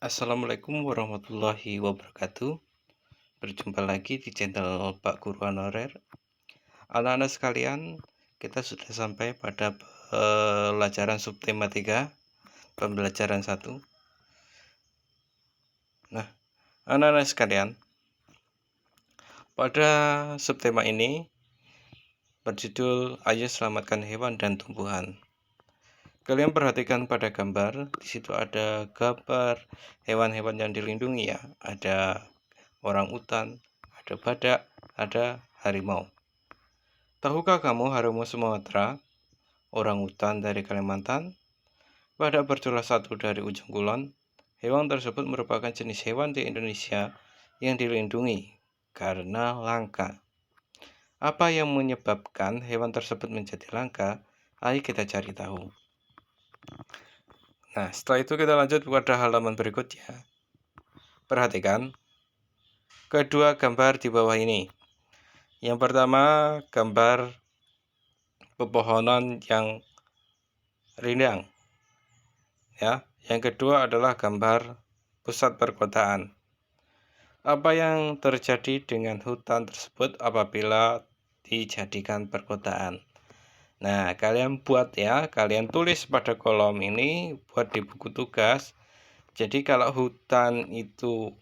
Assalamualaikum warahmatullahi wabarakatuh. Berjumpa lagi di channel Pak Guru Honorer. Anak-anak sekalian, kita sudah sampai pada pelajaran subtematika, pembelajaran 1. Nah, anak-anak sekalian, pada subtema ini berjudul Ayo Selamatkan Hewan dan Tumbuhan. Kalian perhatikan pada gambar, di situ ada gambar hewan-hewan yang dilindungi ya. Ada orang utan, ada badak, ada harimau. Tahukah kamu harimau Sumatera, orang utan dari Kalimantan, badak bercula satu dari ujung kulon? Hewan tersebut merupakan jenis hewan di Indonesia yang dilindungi karena langka. Apa yang menyebabkan hewan tersebut menjadi langka? Ayo kita cari tahu. Nah, setelah itu kita lanjut pada halaman berikutnya. Perhatikan kedua gambar di bawah ini. Yang pertama, gambar pepohonan yang rindang. Ya, yang kedua adalah gambar pusat perkotaan. Apa yang terjadi dengan hutan tersebut apabila dijadikan perkotaan? Nah, kalian buat ya, kalian tulis pada kolom ini, buat di buku tugas. Jadi kalau hutan itu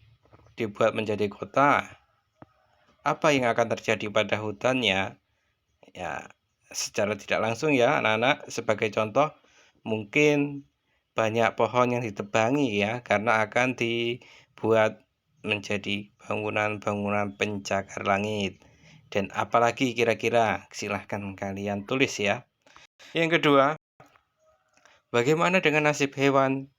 dibuat menjadi kota, apa yang akan terjadi pada hutannya? Ya, secara tidak langsung ya anak-anak, sebagai contoh, mungkin banyak pohon yang ditebangi ya, karena akan dibuat menjadi bangunan-bangunan pencakar langit. Dan apalagi kira-kira, silahkan kalian tulis ya. Yang kedua, bagaimana dengan nasib hewan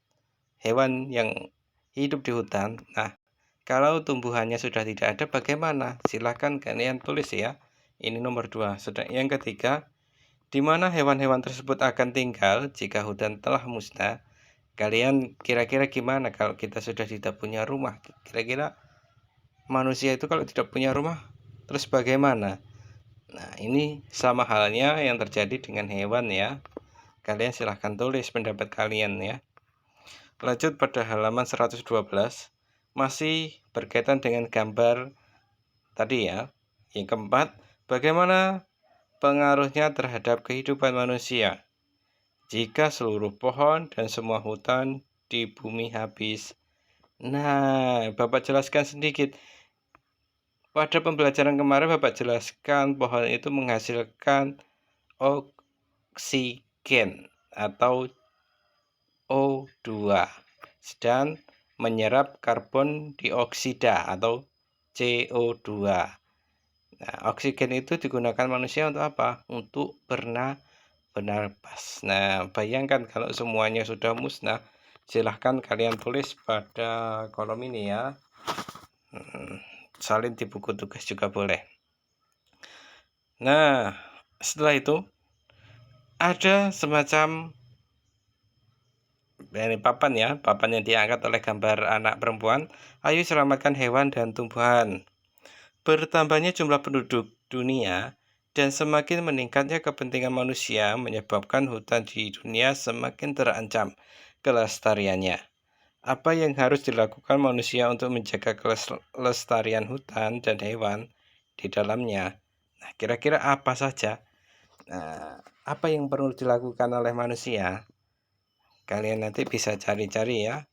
yang hidup di hutan? Nah, kalau tumbuhannya sudah tidak ada, bagaimana? Silahkan kalian tulis ya. Ini nomor 2. Sedang yang ketiga, di mana hewan-hewan tersebut akan tinggal jika hutan telah musnah? Kalian kira-kira gimana kalau kita sudah tidak punya rumah? Kira-kira manusia itu kalau tidak punya rumah, terus bagaimana? Nah, ini sama halnya yang terjadi dengan hewan ya. Kalian silahkan tulis pendapat kalian ya. Lanjut pada halaman 112. Masih berkaitan dengan gambar tadi ya. Yang keempat, bagaimana pengaruhnya terhadap kehidupan manusia jika seluruh pohon dan semua hutan di bumi habis? Nah, Bapak jelaskan sedikit. Pada pembelajaran kemarin Bapak jelaskan pohon itu menghasilkan oksigen atau O2 dan menyerap karbon dioksida atau CO2. Nah, oksigen itu digunakan manusia untuk apa? Untuk bernapas. Nah, bayangkan kalau semuanya sudah musnah, silahkan kalian tulis pada kolom ini ya. Salin di buku tugas juga boleh. Nah, setelah itu ada semacam ini papan ya, papan yang diangkat oleh gambar anak perempuan. Ayo selamatkan hewan dan tumbuhan. Bertambahnya jumlah penduduk dunia dan semakin meningkatnya kepentingan manusia menyebabkan hutan di dunia semakin terancam kelestariannya. Apa yang harus dilakukan manusia untuk menjaga kelestarian hutan dan hewan di dalamnya? Nah, kira-kira apa saja? Nah, apa yang perlu dilakukan oleh manusia? Kalian nanti bisa cari-cari ya.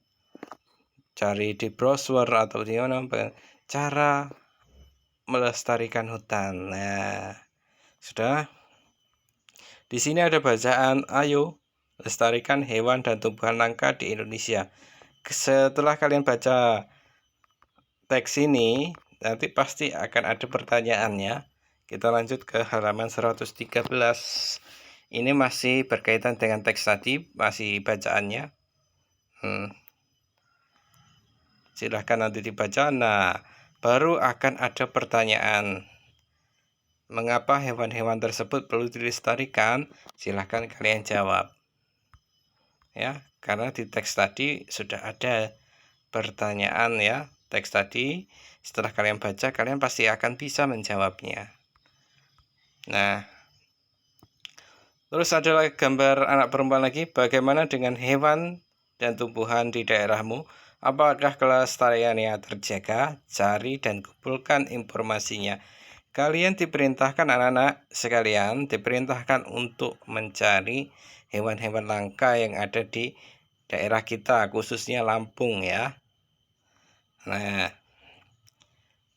Cari di browser atau di mana cara melestarikan hutan. Nah, sudah. Di sini ada bacaan, ayo lestarikan hewan dan tumbuhan langka di Indonesia. Setelah kalian baca teks ini, nanti pasti akan ada pertanyaannya. Kita lanjut ke halaman 113. Ini masih berkaitan dengan teks tadi, masih bacaannya. Silahkan nanti dibaca. Nah, baru akan ada pertanyaan. Mengapa hewan-hewan tersebut perlu dilestarikan? Silahkan kalian jawab. Ya, karena di teks tadi sudah ada pertanyaan ya. Teks tadi setelah kalian baca, kalian pasti akan bisa menjawabnya. Nah, terus ada gambar anak perempuan lagi. Bagaimana dengan hewan dan tumbuhan di daerahmu? Apakah kelestariannya terjaga? Cari dan kumpulkan informasinya. Kalian diperintahkan, anak-anak sekalian, diperintahkan untuk mencari hewan-hewan langka yang ada di daerah kita, khususnya Lampung ya. Nah,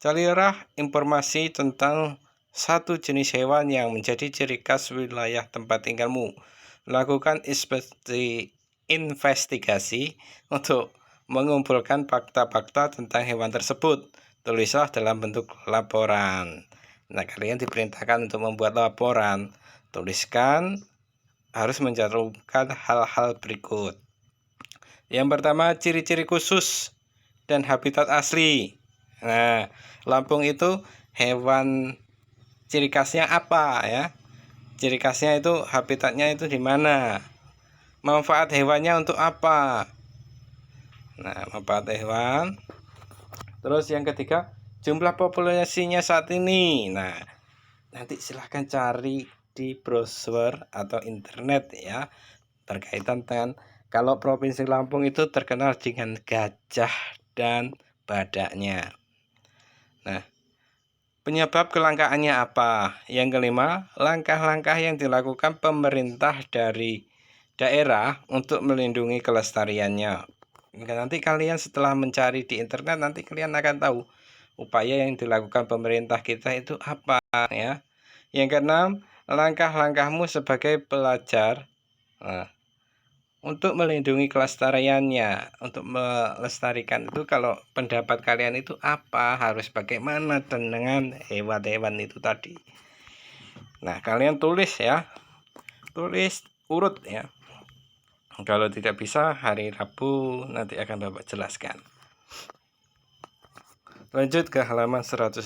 carilah informasi tentang satu jenis hewan yang menjadi ciri khas wilayah tempat tinggalmu. Lakukan investigasi untuk mengumpulkan fakta-fakta tentang hewan tersebut. Tulislah dalam bentuk laporan. Nah, kalian diperintahkan untuk membuat laporan. Tuliskan, harus mencantumkan hal-hal berikut. Yang pertama, ciri-ciri khusus dan habitat asli. Nah, Lampung itu hewan ciri khasnya apa ya? Ciri khasnya itu habitatnya itu di mana? Manfaat hewannya untuk apa? Nah, manfaat hewan. Terus yang ketiga, jumlah populasinya saat ini. Nah, nanti silahkan cari di browser atau internet ya, berkaitan dengan kalau Provinsi Lampung itu terkenal dengan gajah dan badaknya. Nah, penyebab kelangkaannya apa? Yang kelima, langkah-langkah yang dilakukan pemerintah dari daerah untuk melindungi kelestariannya. Nanti kalian setelah mencari di internet, nanti kalian akan tahu upaya yang dilakukan pemerintah kita itu apa ya. Yang keenam, langkah-langkahmu sebagai pelajar untuk melindungi kelestariannya, untuk melestarikan itu, kalau pendapat kalian itu apa, harus bagaimana dengan hewan-hewan itu tadi. Nah, kalian tulis ya, tulis urut ya. Kalau tidak bisa hari Rabu nanti akan Bapak jelaskan. Lanjut ke halaman 115.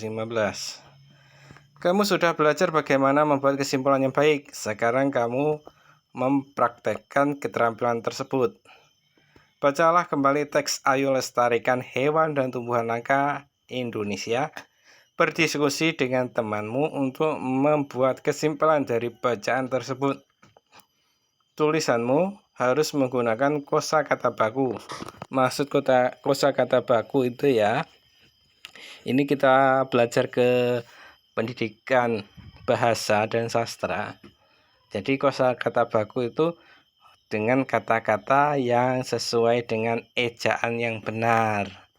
Kamu sudah belajar bagaimana membuat kesimpulan yang baik. Sekarang kamu mempraktekkan keterampilan tersebut. Bacalah kembali teks Ayo Lestarikan Hewan dan Tumbuhan Langka Indonesia. Berdiskusi dengan temanmu untuk membuat kesimpulan dari bacaan tersebut. Tulisanmu harus menggunakan kosakata baku. Maksud kosakata baku itu ya, ini kita belajar ke pendidikan bahasa dan sastra. Jadi kosakata baku itu dengan kata-kata yang sesuai dengan ejaan yang benar.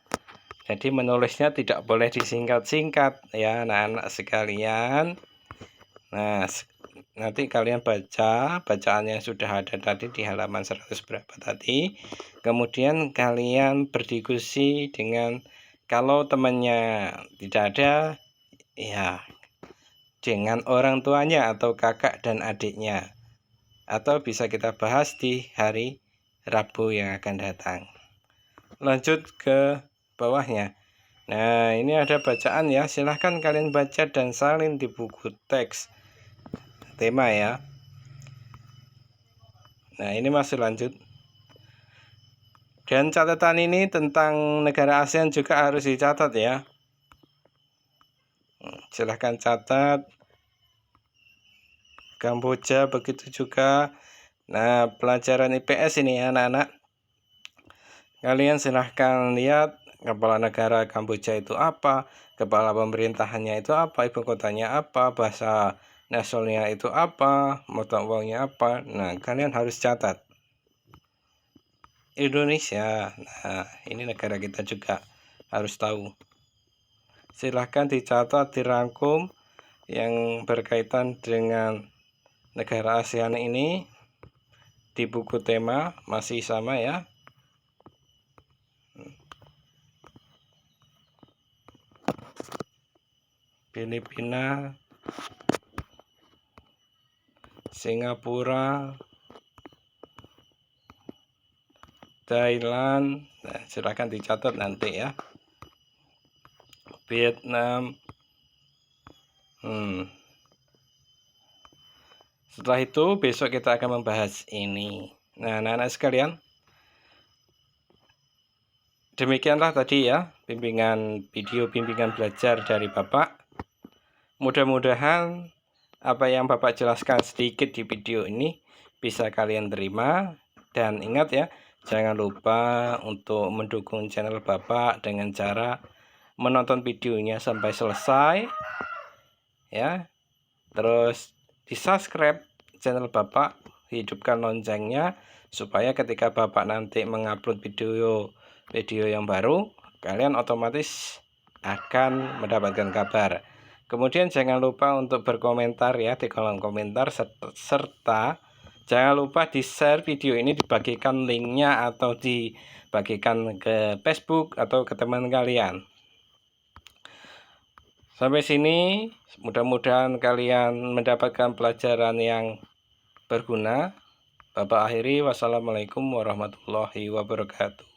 Jadi menulisnya tidak boleh disingkat-singkat ya anak-anak sekalian. Nah, nanti kalian baca bacaan yang sudah ada tadi di halaman 100 berapa tadi. Kemudian kalian berdiskusi dengan, kalau temannya tidak ada ya, dengan orang tuanya atau kakak dan adiknya. Atau bisa kita bahas di hari Rabu yang akan datang. Lanjut ke bawahnya. Nah, ini ada bacaan ya. Silahkan kalian baca dan salin di buku teks tema ya. Nah, ini masih lanjut. Dan catatan ini tentang negara ASEAN juga harus dicatat ya. Silahkan catat. Kamboja begitu juga. Nah, pelajaran IPS ini anak-anak. Kalian silahkan lihat kepala negara Kamboja itu apa, kepala pemerintahannya itu apa, ibu kotanya apa, bahasa nasionalnya itu apa, mata uangnya apa. Nah, kalian harus catat. Indonesia, nah ini negara kita juga harus tahu. Silahkan dicatat, dirangkum yang berkaitan dengan negara ASEAN ini di buku tema, masih sama ya. Filipina, Singapura, Thailand. Nah, silahkan dicatat nanti ya. Vietnam. Setelah itu besok kita akan membahas ini. Nah, anak-anak sekalian, demikianlah tadi ya bimbingan belajar dari Bapak. Mudah-mudahan apa yang Bapak jelaskan sedikit di video ini bisa kalian terima. Dan ingat ya, Jangan lupa untuk mendukung channel Bapak dengan cara menonton videonya sampai selesai ya. Terus di-subscribe channel Bapak, hidupkan loncengnya supaya ketika Bapak nanti mengupload video yang baru, kalian otomatis akan mendapatkan kabar. Kemudian jangan lupa untuk berkomentar ya di kolom komentar, serta jangan lupa di-share video ini, dibagikan linknya atau dibagikan ke Facebook atau ke teman kalian. Sampai sini, mudah-mudahan kalian mendapatkan pelajaran yang berguna. Bapak akhiri, wassalamualaikum warahmatullahi wabarakatuh.